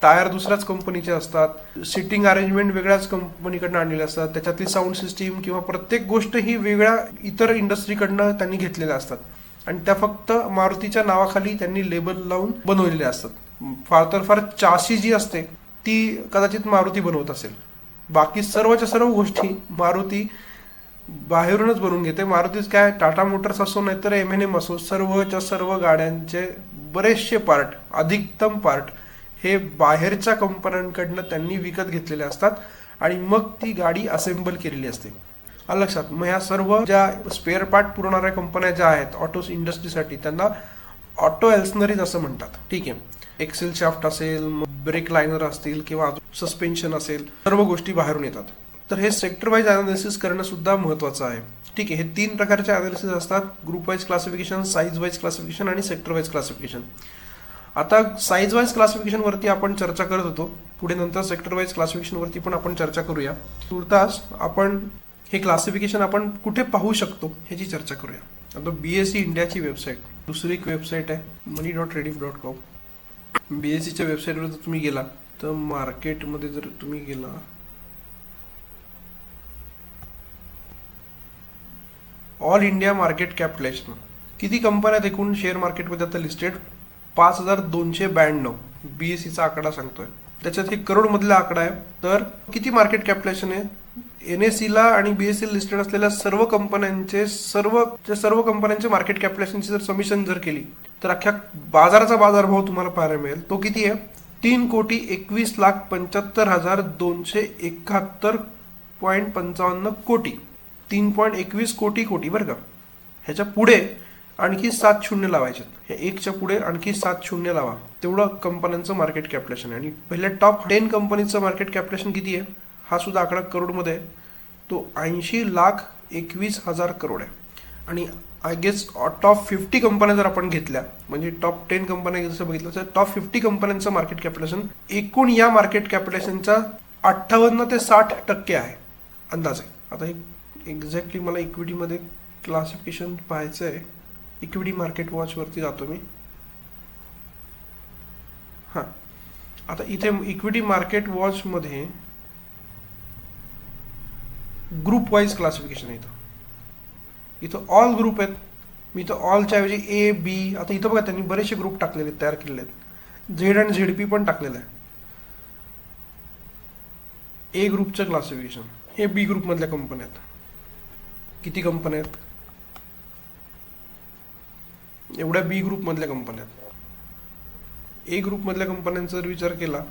टायर दुसऱ्याच कंपनीचे असतात, सिटिंग अरेंजमेंट वेगळ्याच कंपनीकडनं आणलेले असतात, त्याच्यातली साऊंड सिस्टीम किंवा प्रत्येक गोष्ट ही वेगळ्या इतर इंडस्ट्रीकडनं त्यांनी घेतलेल्या असतात आणि त्या फक्त मारुतीच्या नावाखाली त्यांनी लेबल लावून बनवलेल्या असतात. फार तर फार चासी जी असते ती कदाचित मारुती बनवत असेल. बाकी सर्वच्या सर्व गोष्टी मारुती बाहेरूनच बनवून घेते. मारुतीच काय, टाटा मोटर्स असो नाहीतर M&M असो, सर्वच्या सर्व गाड्यांचे बरेचसे पार्ट, अधिकतम पार्ट हे बाहेरच्या कंपन्यांकडनं त्यांनी विकत घेतलेले असतात आणि मग ती गाडी असेंबल केलेली असते. लक्षात. मग ह्या सर्व ज्या स्पेअर पार्ट पुरवणाऱ्या कंपन्या ज्या आहेत ऑटो इंडस्ट्रीसाठी, त्यांना ऑटो एल्सनरीज असं म्हणतात. ठीक आहे. एक्सेल शाफ्ट असेल, ब्रेक लायनर असतील किंवा सस्पेन्शन असेल, सर्व गोष्टी बाहेरून येतात. तर हे सेक्टर वाईज अनालिसिस करणं सुद्धा महत्त्वाचं आहे. ठीक आहे. हे 3 प्रकारचे अनालिसिस असतात: group wise classification, size wise classification आणि सेक्टर वाईज क्लासिफिकेशन. आता साईज वाईज क्लासिफिकेशन वरती आपण चर्चा करत होतो, पुढे नंतर सेक्टर वाईज क्लासिफिकेशन वरती पण आपण चर्चा करूया. तुर्तास आपण हे क्लासिफिकेशन आपण कुठे पाहू शकतो ह्याची चर्चा करूया. आता BSE इंडियाची वेबसाईट, दुसरी एक वेबसाईट आहे money.rediff.com. BSEच्या वेबसाईटवर जर तुम्ही गेला तर मार्केटमध्ये जर तुम्ही गेला, ऑल इंडिया मार्केट कॅपिटलायझेशन, किती कंपन्या आहेत एकूण शेअर मार्केटमध्ये आता लिस्टेड? 5292. BSEचा आकडा सांगतोय. त्याच्यात हे करोड मधला आकडा आहे. तर किती मार्केट कॅपिटलायझेशन आहे? NSEला आणि BSE लिस्टेड असलेल्या सर्व कंपन्यांचे सर्व कंपन्यांचे मार्केट कॅपिटलायझेशनची जर समिशन जर केली तर अख्ख्या बाजाराचा बाजारभाव तुम्हाला पाहायला मिळेल. तो किती आहे? 3,21,75,271.55 कोटी. 3.21 कोटी बरं का. ह्याच्या पुढे आणखी 7 शून्य लावायचे. हे 1च्या पुढे आणखी 7 शून्य लावा. तेवढं कंपन्यांचं मार्केट कॅपिटलायझेशन आहे. आणि पहिल्या टॉप 10 कंपनीचं मार्केट कॅपिटलायझेशन किती आहे? हा सुद्धा आकडा करोडमध्ये आहे. तो 80,21,000 करोड आहे. आणि आय गेस टॉप 50 कंपन्या जर आपण घेतल्या, म्हणजे टॉप 10 कंपन्या जसं बघितलं तर टॉप 50 कंपन्यांचं मार्केट कॅपिटलायझेशन एकूण या मार्केट कॅपिटलायझेशनचा 58 ते 60% आहे अंदाजे. आता हे एक्झॅक्टली मला इक्विटीमध्ये क्लासिफिकेशन पाहायचं आहे. इक्विटी मार्केट वॉचवरती जातो मी. हां, आता इथे इक्विटी मार्केट वॉचमध्ये ग्रुप वाईज क्लासिफिकेशन आहे. इथं ऑल ग्रुप आहेत. मी इथं ऑलच्या ऐवजी A, B, आता इथं बघा त्यांनी बरेचसे ग्रुप टाकलेले आहेत, तयार केलेले आहेत. Z आणि ZP पण टाकलेलं आहे. A ग्रुपचं क्लासिफिकेशन, हे B ग्रुपमधल्या कंपन्या आहेत. किती कंपन्या आहेत? एवढ्या B ग्रुपमधल्या कंपन्या आहेत. A ग्रुपमधल्या कंपन्यांचा जर विचार केला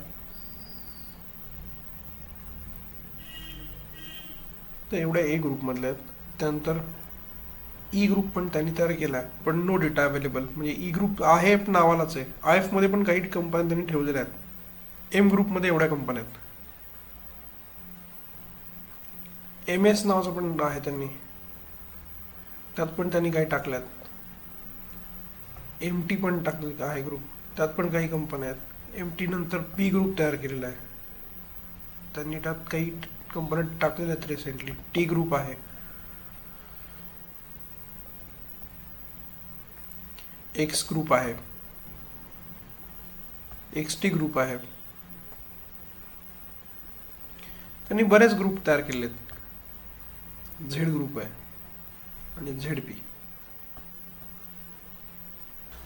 तर एवढ्या A ग्रुपमधल्या आहेत. त्यानंतर E ग्रुप पण त्यांनी तयार केला आहे, पण नो डेटा अवेलेबल. म्हणजे E ग्रुप आहे नावालाच आहे. IF मध्ये पण काही कंपन्या त्यांनी ठेवलेल्या आहेत. M ग्रुपमध्ये एवढ्या कंपन्या आहेत. MS नावाचं पण आहे त्यांनी, त्यात पण त्यांनी काही टाकल्यात. MT पण टाकले आहे ग्रुप, त्यात पण काही कंपन्या आहेत. MT नंतर P ग्रुप तयार केलेला आहे, त्यांनी त्यात काही कंपन्या टाकलेल्या आहेत रिसेंटली. T ग्रुप आहे. X ग्रुप आहे. XT ग्रुप आहे. त्यांनी बरेच ग्रुप तयार केले आहेत. Z ग्रुप आहे आणि ZP.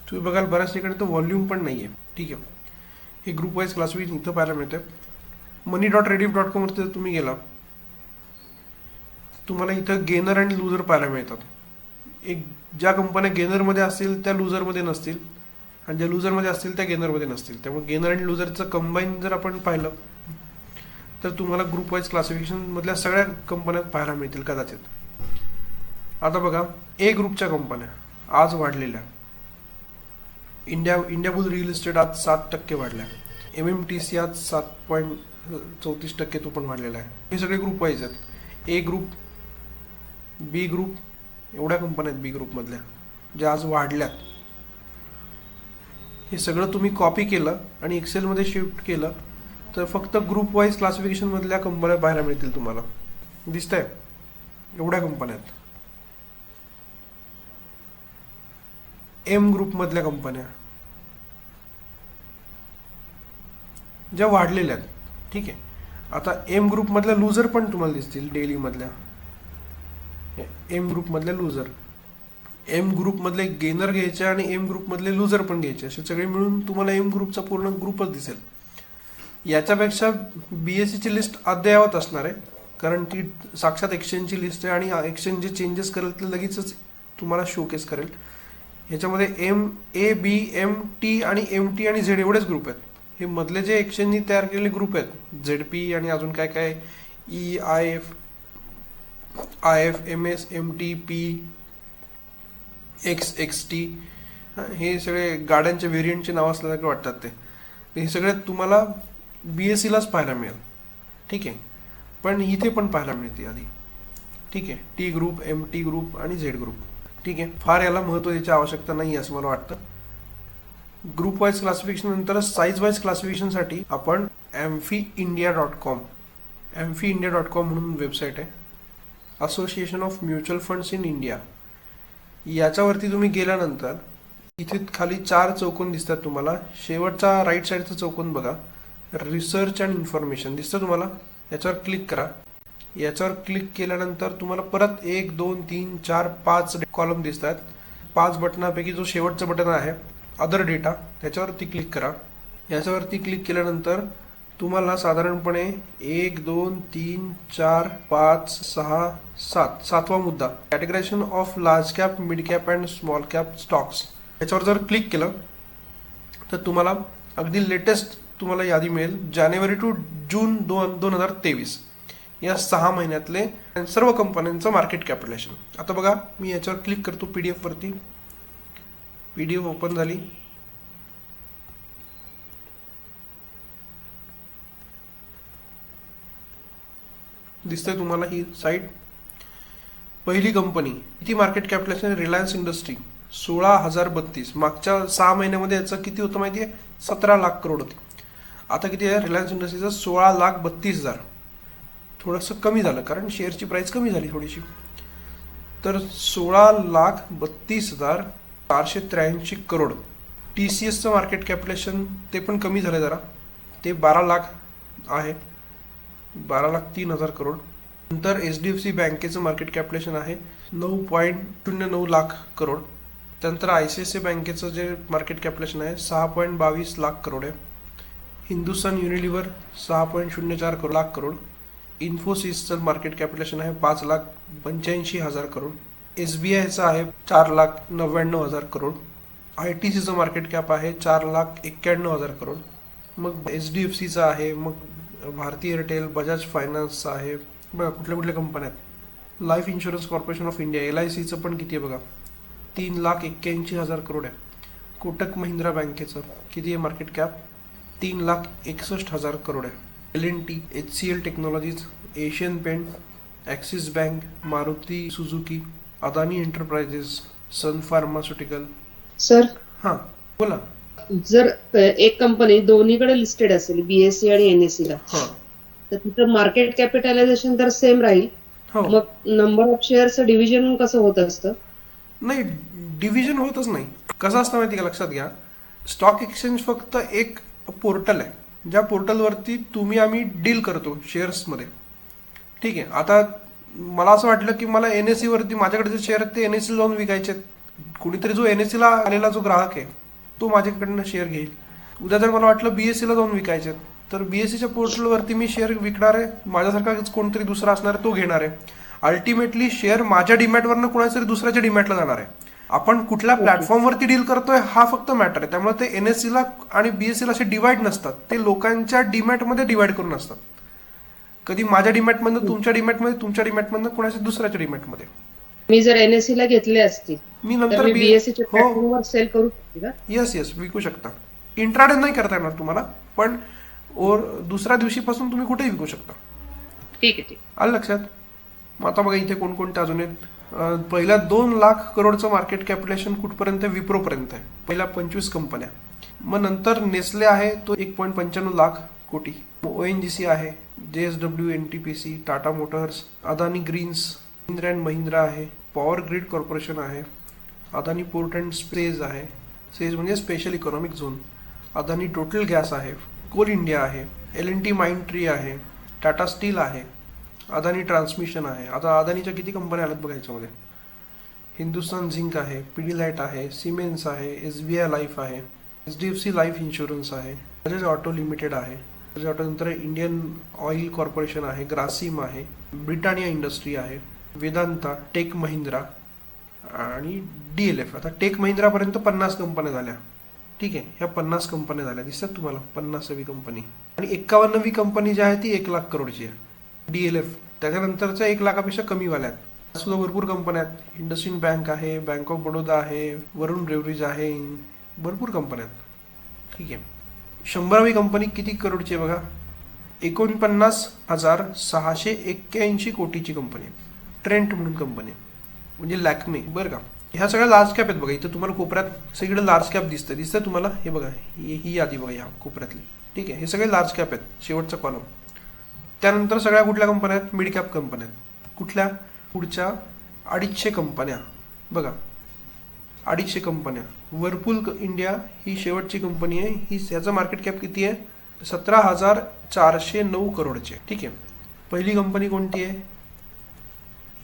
तुम्ही बघाल बऱ्याच ठिकाणी तर व्हॉल्यूम पण नाही आहे. ठीक आहे. हे ग्रुप वाईज क्लासिफिकेशन इथं पाहायला मिळतं. money.rediff.com वरती जर तुम्ही गेला, तुम्हाला इथं गेनर आणि लुजर पाहायला मिळतात. एक ज्या कंपन्या गेनरमध्ये असतील त्या लुजरमध्ये नसतील, आणि ज्या लुजरमध्ये असतील त्या गेनरमध्ये नसतील. त्यामुळे गेनर आणि लुजरचं कंबाईन जर आपण पाहिलं तर तुम्हाला ग्रुप वाईज क्लासिफिकेशन मधल्या सगळ्या कंपन्या पाहायला मिळतील कदाचित. आता बघा, A ग्रुपच्या कंपन्या आज वाढलेल्या. इंडियाबुल रिअल इस्टेट आज 7% वाढल्या. MMTC आज 7.34% तो पण वाढलेला आहे. हे सगळे ग्रुप वाईज आहेत. A ग्रुप, B ग्रुप, एवढ्या कंपन्या आहेत B ग्रुपमधल्या ज्या आज वाढल्यात. हे सगळं तुम्ही कॉपी केलं आणि एक्सेलमध्ये शिफ्ट केलं तर फक्त ग्रुप वाईज क्लासिफिकेशन मधल्या कंपन्या पाहायला मिळतील तुम्हाला. दिसतंय? एवढ्या कंपन्या आहेत. M ग्रुपमधल्या कंपन्या ज्या वाढलेल्या आहेत. ठीक आहे. आता M ग्रुपमधल्या लुजर पण तुम्हाला दिसतील डेली मधल्या. M ग्रुपमधल्या लुजर, M ग्रुपमधले गेनर घ्यायचे आणि M ग्रुपमधले लुजर पण घ्यायचे, असे सगळे मिळून तुम्हाला M ग्रुपचा पूर्ण ग्रुपच दिसेल. याच्यापेक्षा BSEची लिस्ट अद्ययावत असणार आहे, कारण ती साक्षात एक्सचेंजची लिस्ट आहे आणि एक्सचेंज जे चेंजेस करेल ते लगेचच तुम्हाला शोकेस करेल. ह्याच्यामध्ये MABMT आणि MT आणि Z एवढेच ग्रुप आहेत. हे मधले जे एक्सचेंजनी तयार केलेले ग्रुप आहेत ZP आणि अजून काय काय EIF MS MT P XXT, हे सगळे गाड्यांच्या व्हेरियंटचे नाव असल्यासारखे वाटतात. ते हे सगळे तुम्हाला BSEलाच पाहायला मिळेल. ठीक आहे, पण इथे पण पाहायला मिळते आधी. ठीक आहे, T ग्रुप, MT ग्रुप आणि Z ग्रुप. ठीक आहे, फार याला महत्त्व द्यायची आवश्यकता नाही असं मला वाटतं. ग्रुप वाईज क्लासिफिकेशन नंतर साईज वाईज क्लासिफिकेशनसाठी आपण amphiindia.com म्हणून वेबसाईट आहे, association of mutual funds in India. याच्यावरती तुम्ही गेल्यानंतर इथे खाली 4 चौकोन दिसतात तुम्हाला. शेवटचा राईट साईडचा चौकोन बघा, रिसर्च अँड इन्फॉर्मेशन दिसतं तुम्हाला. याच्यावर क्लिक करा. याच्यावर क्लिक केल्यानंतर तुम्हाला परत 1 2 3 4 5 कॉलम दिसतात. 5 बटनापैकी जो शेवटचं बटन आहे अदर डेटा, त्याच्यावरती क्लिक करा. याच्यावरती क्लिक केल्यानंतर तुम्हाला साधारणपणे 1 2 3 4 5 6 7 सातवा मुद्दा, categorisation of large cap, mid cap and small cap stocks, याच्यावर जर क्लिक केलं तर तुम्हाला अगदी लेटेस्ट तुम्हाला यादी मिळेल. जानेवारी टू जून 2023 या 6 महिन्यातले सर्व कंपन्यांचं मार्केट कॅपिटलायझेशन. आता बघा, मी याच्यावर क्लिक करतो PDF वरती. PDF ओपन झाली. दिसतंय तुम्हाला ही साईट. पहिली कंपनी किती मार्केट कॅपिटलायझेशन, रिलायन्स इंडस्ट्री 16,032. मागच्या 6 महिन्यामध्ये याचं किती होतं माहिती आहे, 17 लाख करोड होते. आता किती आहे रिलायन्स इंडस्ट्रीचं, 16,32,000. थोडंसं कमी झालं कारण शेअरची प्राइस कमी झाली थोडीशी. तर 16,32,483 करोड. TCSचं मार्केट कॅपिटलायझेशन ते पण कमी झालं जरा, ते 12 लाख आहे, 12,03,000 करोड. नंतर HDFC बँकेचं मार्केट कॅपिटलायझेशन आहे 9.09 लाख करोड. त्यानंतर ICICI बँकेचं जे मार्केट कॅपिटलायझेशन आहे 6.22 लाख करोड आहे. हिंदुस्तान युनिलिव्हर 6.04 लाख करोड. इन्फोसिसचं मार्केट कॅपिटलायझेशन आहे 5,85,000 करोड. SBIचं आहे 4,99,000 करोड. ITCचं मार्केट कॅप आहे 4,91,000 करोड. मग HDFCचं आहे, मग भारती एअरटेल, बजाज फायनान्सचं आहे. बघा कुठल्या कुठल्या कंपन्या आहेत. Life insurance corporation of India LICचं पण किती आहे बघा, 3,81,000 करोड आहे. कोटक महिंद्रा बँकेचं किती आहे मार्केट कॅप, 3,61,000 करोड आहे. L&T, HCL Technologies, Asian Paint, Axis Bank, Maruti Suzuki, Adani Enterprises, Sun Pharmaceutical. Sir, हां बोला. जर एक कंपनी दोन्हीकडे लिस्टेड असेल BSE आणि NSE ला, हां तर तिथं मार्केट कॅपिटलायझेशन तर सेम राहील. हो, मग नंबर ऑफ शेअरचं डिव्हिजन कसं होत असतं? नाही डिव्हिजन होतच नाही. कसं असतं माहिती का, लक्षात घ्या. स्टॉक एक्सचेंज फक्त एक पोर्टल आहे, ज्या पोर्टलवरती आम्ही डील करतो शेअर्समध्ये. ठीक आहे, आता मला असं वाटलं की मला NSE वरती माझ्याकडे जे शेअर आहेत ते NSE जाऊन विकायचे. कुणीतरी जो NSE ला आलेला जो ग्राहक आहे तो माझ्याकडनं शेअर घेईल. उद्या जर मला वाटलं BSE ला जाऊन विकायचे तर BSEच्या पोर्टलवरती मी शेअर विकणार आहे, माझ्यासारखा कोणतरी दुसरा असणार आहे तो घेणार आहे. अल्टिमेटली शेअर माझ्या डीमॅटवरनं कोणाच्या तरी दुसऱ्याच्या डीमॅटला जाणार आहे. आपण कुठल्या प्लॅटफॉर्मवरती डील करतोय हा फक्त मॅटर आहे. त्यामुळे ते NSE ला आणि BSE ला असे डिवाइड नसतात, ते लोकांच्या डीमॅटमध्ये डिवाइड करून असतात. कधी माझ्या डीमॅटमधनं तुमच्या डीमॅटमध्ये, तुमच्या डीमॅटमधनं कोणाच्या दुसऱ्याच्या डीमॅटमध्ये. मी जर NSE ला घेतले असतील मी नंतर BSEच्या प्लॅटफॉर्मवर सेल करू शकते का? येस विकू शकता. इंट्राडे नाही करता येणार तुम्हाला, पण दुसऱ्या दिवशीपासून तुम्ही कुठेही विकू शकता. ठीक आहे. आलं लक्षात. मग आता बघा इथे कोणकोणते अजून आहेत. पहिल्या 2 लाख करोडचं मार्केट कॅपिटलायझेशन कुठपर्यंत, विप्रोपर्यंत आहे. पहिल्या 25 कंपन्या. मग नंतर नेस्ले आहे तो 1.95 लाख कोटी. ONGC आहे, JSW, NTPC, Tata motors, Adani greens, Mahindra and Mahindra आहे, पॉवर ग्रिड कॉर्पोरेशन आहे, अदानी पोर्ट अँड स्पेस आहे, सेज म्हणजे special economic zone, Adani total gas आहे, कोल इंडिया आहे, L&T माइंड ट्री आहे, टाटा स्टील आहे, अदानी ट्रान्समिशन आहे. आता अदानीच्या किती कंपन्या आल्यात बघा याच्यामध्ये. हिंदुस्तान झिंक आहे, पिडिलाइट आहे, सिमेन्स आहे, SBI लाईफ आहे, HDFC लाईफ इन्शुरन्स आहे, बजाज ऑटो लिमिटेड आहे, त्याच्यानंतर इंडियन ऑइल कॉर्पोरेशन आहे, ग्रासिम आहे, ब्रिटानिया इंडस्ट्री आहे, वेदांता, टेक महिंद्रा आणि DLF. आता टेक महिंद्रापर्यंत 50 कंपन्या झाल्या. ठीक आहे, ह्या 50 कंपन्या झाल्या, दिसतात तुम्हाला 50वी कंपनी. आणि 51वी कंपनी जी आहे ती 1 लाख करोडची आहे, DLF. त्याच्यानंतरच्या 1 लाखापेक्षा कमी वाल्या आहेत सुद्धा भरपूर कंपन्या आहेत. इंडसइंड बँक आहे, बँक ऑफ बडोदा आहे, वरुण ब्रेवरीज आहे, भरपूर कंपन्या आहेत. ठीक आहे, 100वी कंपनी किती करोडची आहे बघा, 49,681 कोटीची कंपनी आहे. ट्रेंट म्हणून कंपनी आहे, म्हणजे लॅक्मे. बरं का, ह्या सगळ्या लार्ज कॅप आहेत बघा. इथं तुम्हाला कोपऱ्यात सगळीकडे लार्ज कॅप दिसतं तुम्हाला. हे बघा, ही यादी बघा ह्या कोपऱ्यातली. ठीक आहे, हे सगळे लार्ज कॅप आहेत, शेवटचा कॉलम. त्यानंतर सगळ्या कुठल्या कंपन्या आहेत, मिड कॅप कंपन्या आहेत. कुठल्या, पुढच्या 250 कंपन्या बघा, 250 कंपन्या. वर्लपूल इंडिया ही शेवटची कंपनी आहे. ही याचं मार्केट कॅप किती आहे, 17,409 करोडचे. ठीक आहे, पहिली कंपनी कोणती आहे,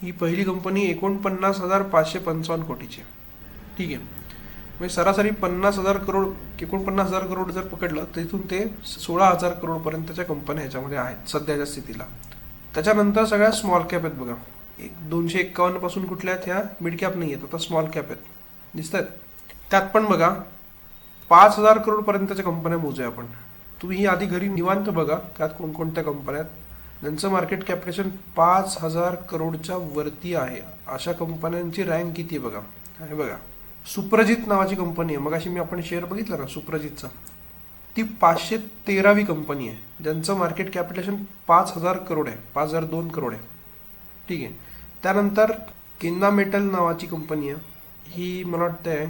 ही पहिली कंपनी 49,555 कोटीची. ठीक आहे, म्हणजे सरासरी 50,000 करोड, 49,000 करोड जर पकडलं तर इथून ते 16,000 करोडपर्यंतच्या कंपन्या ह्याच्यामध्ये आहेत सध्याच्या स्थितीला. त्याच्यानंतर सगळ्या स्मॉल कॅप आहेत बघा. 251 पासून कुठल्या आहेत, ह्या मिड कॅप नाही आहेत, आता स्मॉल कॅप आहेत, दिसत आहेत. त्यात पण बघा 5,000 करोडपर्यंतच्या कंपन्या मोजूया आपण. तुम्ही ही आधी घरी निवांत बघा, त्यात कोणकोणत्या कंपन्या आहेत ज्यांचं मार्केट कॅपिटेशन 5,000 करोडच्या वरती आहे. अशा कंपन्यांची रँक किती आहे बघा. हे बघा, सुप्रजित नावाची कंपनी आहे, मग अशी मी आपण शेअर बघितलं ना सुप्रजितचा, ती 513वी कंपनी आहे ज्यांचं मार्केट कॅपिटेशन 5,000 करोड आहे, 5,002 करोड आहे. ठीक आहे, त्यानंतर किन्ना मेटल नावाची कंपनी आहे. ही मला वाटतं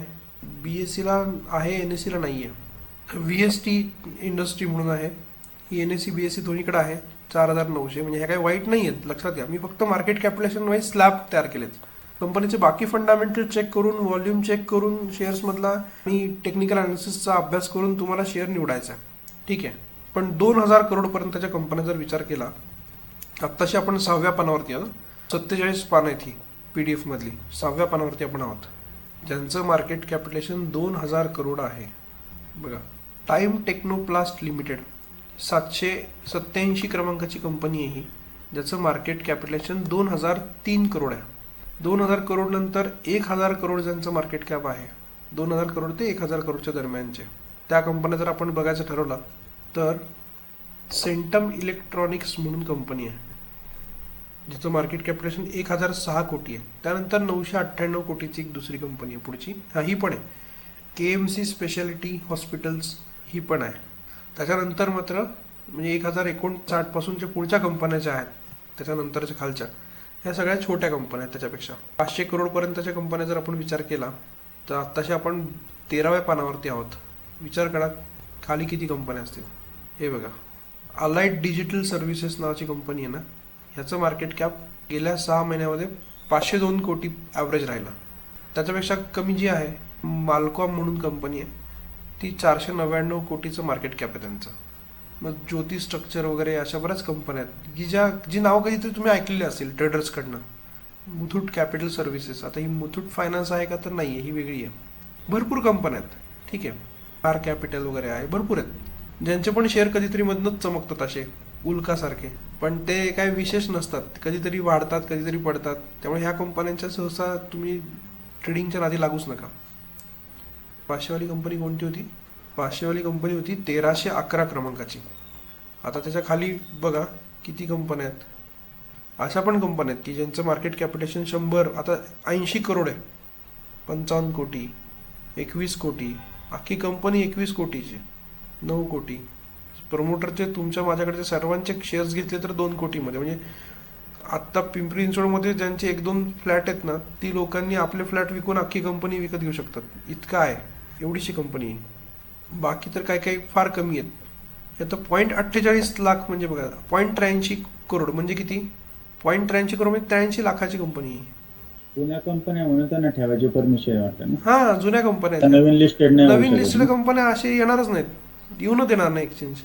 BSEला आहे, NSEला नाही आहे. VST इंडस्ट्री म्हणून आहे, ही NSE BSE दोन्हीकडे आहे. 4,900, म्हणजे ह्या काही वाईट नाही आहेत, लक्षात घ्या. मी फक्त मार्केट कॅपिटेशन वाईज स्लॅब तयार केलेत. कंपनीचे बाकी फंडामेंटल चेक करून, व्हॉल्यूम चेक करून, शेअर्समधला आणि टेक्निकल अनालिसिसचा अभ्यास करून तुम्हाला शेअर निवडायचा आहे. ठीक आहे, पण 2,000 करोडपर्यंतच्या कंपन्या जर विचार केला, आत्ताशी आपण 6व्या पानावरती आहोत, 47 पानं आहेत ही PDF मधली, 6व्या पानावरती आपण आहोत, ज्यांचं मार्केट कॅपिटेशन 2,000 करोड आहे. बघा, टाइम टेक्नोप्लास्ट लिमिटेड 787 क्रमांकाची कंपनी आहे ही, ज्याचं मार्केट कॅपिटलेशन 2,003 करोड आहे. 2,000 करोड नंतर 1,000 करोड ज्यांचं मार्केट कॅप आहे, 2,000 करोड ते 1,000 करोडच्या दरम्यानचे त्या कंपन्या जर आपण बघायचं ठरवलं तर सेंटम इलेक्ट्रॉनिक्स म्हणून कंपनी आहे, जिचं मार्केट कॅपिटलेशन 1,006 कोटी आहे. त्यानंतर 998 कोटीची एक दुसरी कंपनी आहे पुढची, ही पण आहे. KMC स्पेशालिटी हॉस्पिटल्स ही पण आहे. त्याच्यानंतर मात्र म्हणजे 1,059 पासूनच्या पुढच्या कंपन्या ज्या आहेत, त्याच्यानंतरच्या खालच्या, ह्या सगळ्या छोट्या कंपन्या आहेत. त्याच्यापेक्षा 500 करोडपर्यंतच्या कंपन्या जर आपण विचार केला तर आत्ताशी आपण 13व्या पानावरती आहोत. विचार करा खाली किती कंपन्या असतील. हे बघा, अलाइड डिजिटल सर्व्हिसेस नावाची कंपनी आहे ना, ह्याचं मार्केट कॅप गेल्या 6 महिन्यामध्ये 502 कोटी ॲव्हरेज राहिला. त्याच्यापेक्षा कमी जी आहे मालकॉम म्हणून कंपनी आहे, ती 499 कोटीचं मार्केट कॅप आहे त्यांचं. मग ज्योती स्ट्रक्चर वगैरे अशा बऱ्याच कंपन्या आहेत जी नावं कधीतरी तुम्ही ऐकलेली असतील ट्रेडर्सकडनं. मुथूट कॅपिटल सर्व्हिसेस, आता ही मुथूट फायनान्स आहे का तर नाही आहे, ही वेगळी आहे. भरपूर कंपन्या आहेत. ठीक आहे, आर कॅपिटल वगैरे आहे, भरपूर आहेत ज्यांचे पण शेअर कधीतरी मधनच चमकतात असे उल्कासारखे, पण ते काय विशेष नसतात, कधीतरी वाढतात कधीतरी पडतात. त्यामुळे ह्या कंपन्यांच्या सहसा तुम्ही ट्रेडिंगच्या नादी लागूच नका. 500वाली कंपनी कोणती होती, 500वाली कंपनी होती 1311 क्रमांकाची. आता त्याच्या खाली बघा किती कंपन्या आहेत. अशा पण कंपन्या आहेत की ज्यांचं मार्केट कॅपिटेशन 100, आता 80 करोड आहे, 55 कोटी, 21 कोटी, अख्खी कंपनी 21 कोटीची, 9 कोटी. प्रमोटरचे तुमच्या माझ्याकडचे सर्वांचे शेअर्स घेतले तर 2 कोटीमध्ये. म्हणजे आत्ता पिंपरी चिंचवडमध्ये ज्यांचे 1-2 फ्लॅट आहेत ना, ती लोकांनी आपले फ्लॅट विकून अख्खी कंपनी विकत घेऊ शकतात, इतकं आहे, एवढीशी कंपनी आहे. बाकी तर काही काही फार कमी आहेत. आता 0.48 लाख म्हणजे बघा, 0.83 करोड म्हणजे किती, 0.83 करोड म्हणजे 83 लाखाची कंपनी आहे. जुन्या कंपन्या म्हणून त्यांना ठेवायची परमिशन वाटतं ना. हा, जुन्या कंपन्या आहेत. नवीन लिस्टेड नाही, नवीन लिस्टेड कंपन्या असे येणारच नाहीत, येऊनच देणार नाही एक्सचेंज.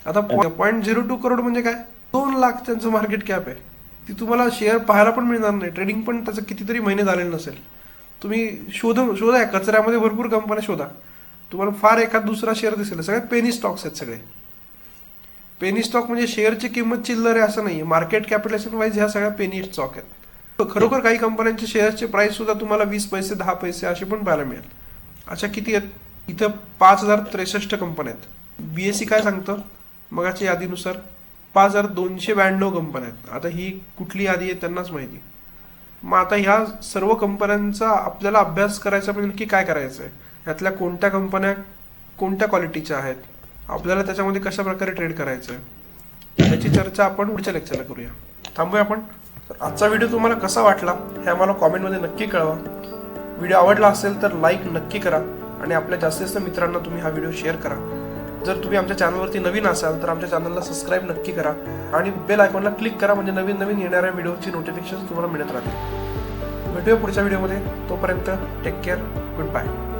आता 0.02 करोड म्हणजे काय, 2 लाख त्यांचं मार्केट कॅप आहे. ती तुम्हाला शेअर पाहायला पण मिळणार नाही, ट्रेडिंग पण त्याचं कितीतरी महिने झालेलं नसेल. तुम्ही शोधा कचऱ्यामध्ये भरपूर कंपन्या शोधा, तुम्हाला फार एखाद दुसरा शेअर दिसेल. सगळे पेनी स्टॉक्स आहेत सगळे. पेनी स्टॉक म्हणजे शेअरची किंमत चिल्लर आहे असं नाही, मार्केट कॅपिटलायझेशन वाईज ह्या सगळ्या पेनी स्टॉक आहेत. खरोखर काही कंपन्यांचे शेअर्सचे प्राइस सुद्धा तुम्हाला 20 पैसे 10 पैसे अशी पण पाहायला मिळेल. अशा किती आहेत इथं? 5063 कंपन्या आहेत. BSE काय सांगतं मगाच्या यादीनुसार 5292 कंपन्या आहेत. आता ही कुठली यादी आहे त्यांनाच माहिती. मग आता ह्या सर्व कंपन्यांचा आपल्याला अभ्यास करायचा म्हणजे नक्की काय करायचं आहे, ह्यातल्या कोणत्या कंपन्या कोणत्या क्वालिटीच्या आहेत, आपल्याला त्याच्यामध्ये कशा प्रकारे ट्रेड करायचं आहे, याची चर्चा आपण पुढच्या लेक्चरला करूया. थांबूया आपण. तर आजचा व्हिडिओ तुम्हाला कसा वाटला हे आम्हाला कॉमेंटमध्ये नक्की कळवा. व्हिडिओ आवडला असेल तर लाईक नक्की करा आणि आपल्या जास्तीत जास्त मित्रांना तुम्ही हा व्हिडिओ शेअर करा. जर तुम्ही आमच्या चॅनलवरती नवीन असाल तर आमच्या चॅनलला सबस्क्राईब नक्की करा आणि बेल आयकॉनला क्लिक करा, म्हणजे नवीन नवीन येणाऱ्या व्हिडिओची नोटिफिकेशन तुम्हाला मिळत राहतील. भेटूया पुढच्या व्हिडिओमध्ये. तोपर्यंत टेक केअर. Good bye.